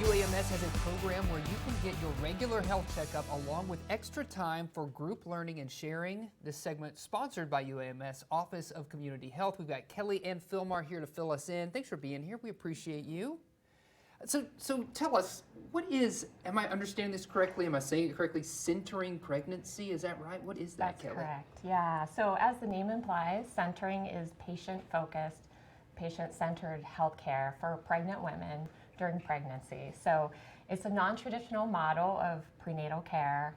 UAMS has a program where you can get your regular health checkup along with extra time for group learning and sharing. This segment sponsored by UAMS Office of Community Health. We've got Kelly and Philmar here to fill us in. Thanks for being here. We appreciate you. So tell us, what is, am I understanding this correctly? Am I saying it correctly? Centering pregnancy, is that right? What is that, Kelly? That's correct, yeah. So as the name implies, centering is patient-focused, patient-centered healthcare for pregnant women during pregnancy. So it's a non-traditional model of prenatal care.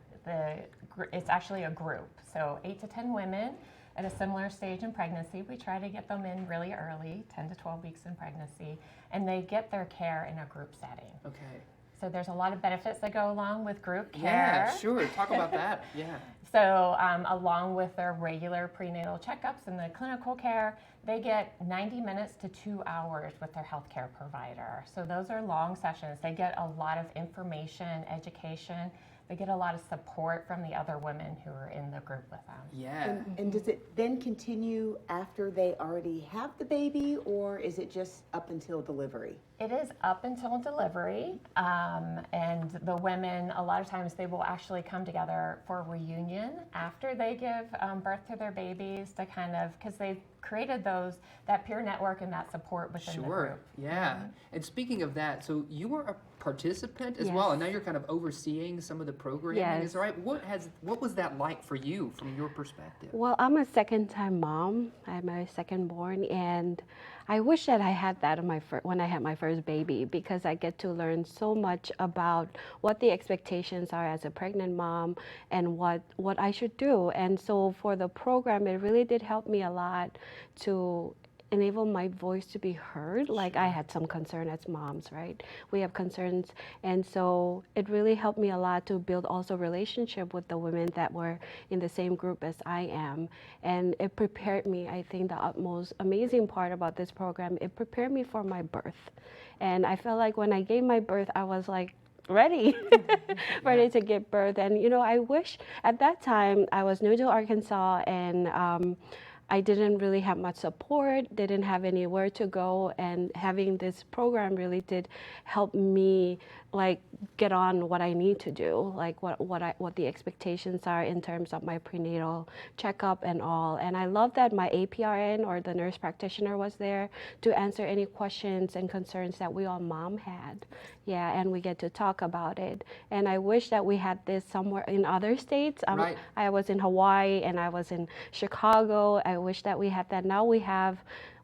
It's actually a group, so 8 to 10 women at a similar stage in pregnancy. We try to get them in really early, 10 to 12 weeks in pregnancy, and they get their care in a group setting. Okay. So there's a lot of benefits that go along with group care. Yeah, sure. Talk about that. Yeah. So along with their regular prenatal checkups and the clinical care, they get 90 minutes to 2 hours with their healthcare provider. So those are long sessions. They get a lot of information, education. They get a lot of support from the other women who are in the group with them. Yeah. And does it then continue after they already have the baby, or is it just up until delivery? It is up until delivery, and the women, a lot of times they will actually come together for a reunion after they give birth to their babies to kind of, because they've created that peer network and that support within the group. Yeah. Mm-hmm. And speaking of that, so you were a participant as Yes. well, and now you're kind of overseeing some of the programming. Yes. Is that right? What was that like for you from your perspective? Well, I'm a second-time mom. I'm a second-born, and I wish that I had that when I had my first baby, because I get to learn so much about what the expectations are as a pregnant mom and what I should do. And so for the program, it really did help me a lot to enable my voice to be heard. Like, I had some concern as moms, right? We have concerns, and so it really helped me a lot to build also relationship with the women that were in the same group as I am. And it prepared me, I think the utmost amazing part about this program, it prepared me for my birth. And I felt like when I gave my birth, I was like ready, ready to give birth. And I wish at that time I was new to Arkansas, and I didn't really have much support, didn't have anywhere to go, and having this program really did help me get on what I need to do, like what the expectations are in terms of my prenatal checkup and all. And I love that my APRN, or the nurse practitioner, was there to answer any questions and concerns that we all mom had. Yeah, and we get to talk about it. And I wish that we had this somewhere in other states. Right. I was in Hawaii and I was in Chicago. I wish that we had that. Now we have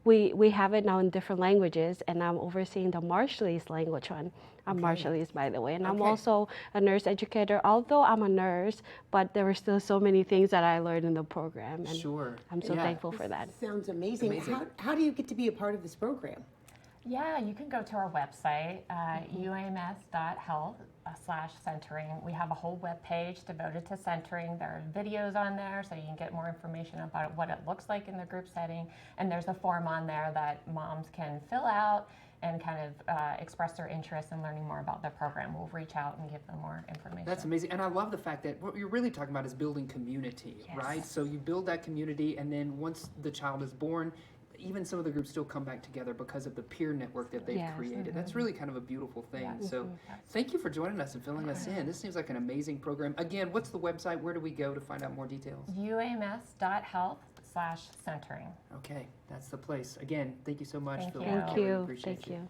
it now in different languages, and I'm overseeing the Marshallese language one. I'm Marshallese, by the way, and I'm also a nurse educator. Although I'm a nurse, but there were still so many things that I learned in the program, and Sure. I'm so thankful for that. Sounds amazing. How do you get to be a part of this program? Yeah, you can go to our website, uams.health/centering. We have a whole web page devoted to centering. There are videos on there, so you can get more information about what it looks like in the group setting. And there's a form on there that moms can fill out and kind of express their interest in learning more about the program. We'll reach out and give them more information. That's amazing. And I love the fact that what you're really talking about is building community, right? So you build that community, and then once the child is born, even some of the groups still come back together because of the peer network that they've created. That's really kind of a beautiful thing. So thank you for joining us and filling us in. This seems like an amazing program. Again, what's the website? Where do we go to find out more details? UAMS.health/centering. Okay, that's the place. Again, thank you so much, Thank Phil. you. Thank you. Appreciate Thank you.